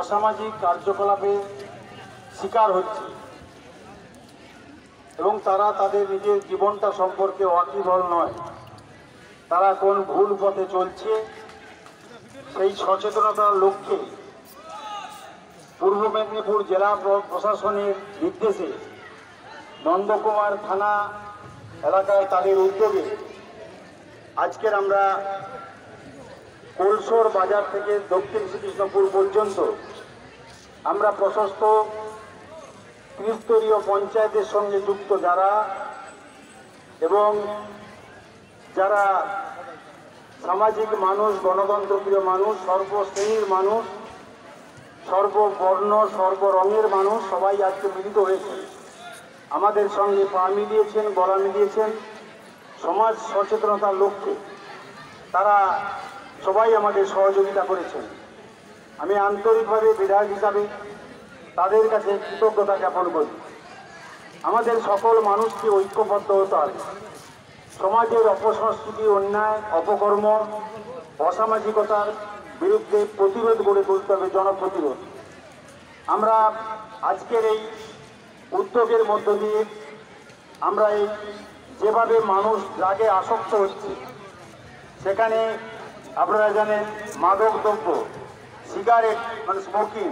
অসামাজিক কার্যকলাপের শিকার হচ্ছে এবং তারা তাদের নিজের জীবনটা সম্পর্কে ওয়াকিবহাল নয়। তারা কোন ভুল পথে চলছে সেই সচেতনতার লক্ষ্যে পূর্ব মেদিনীপুর জেলা প্রশাসনের নির্দেশে নন্দকুমার থানা এলাকায় তাদের উদ্যোগে আজকের আমরা কোলসর বাজার থেকে দক্ষিণ শ্রীকৃষ্ণপুর পর্যন্ত আমরা প্রশস্ত ত্রিস্তরীয় পঞ্চায়েতের সঙ্গে যুক্ত যারা এবং যারা সামাজিক মানুষ, গণতন্ত্রপ্রিয় মানুষ, সর্বশ্রেণীর মানুষ, সর্ববর্ণ সর্বরঙের মানুষ সবাই আজকে মিলিত হয়েছে, আমাদের সঙ্গে পা মিলিয়েছেন, গলা মিলিয়েছেন সমাজ সচেতনতার লক্ষ্যে। তারা সবাই আমাদের সহযোগিতা করেছেন। আমি আন্তরিকভাবে বিধায়ক হিসাবে তাদের কাছে কৃতজ্ঞতা জ্ঞাপন করি। আমাদের সকল মানুষকে ঐক্যবদ্ধ হতে হবে। সমাজের অপসংস্কৃতি, অন্যায়, অপকর্ম, অসামাজিকতার বিরুদ্ধে প্রতিরোধ গড়ে তুলতে হবে, জনপ্রতিরোধ। আমরা আজকের এই উদ্যোগের মধ্য দিয়ে আমরা এই যেভাবে মানুষ ড্রাগে আসক্ত হচ্ছে, সেখানে আপনারা জানেন মাদক দ্রব্য, সিগারেট মানে স্মোকিং,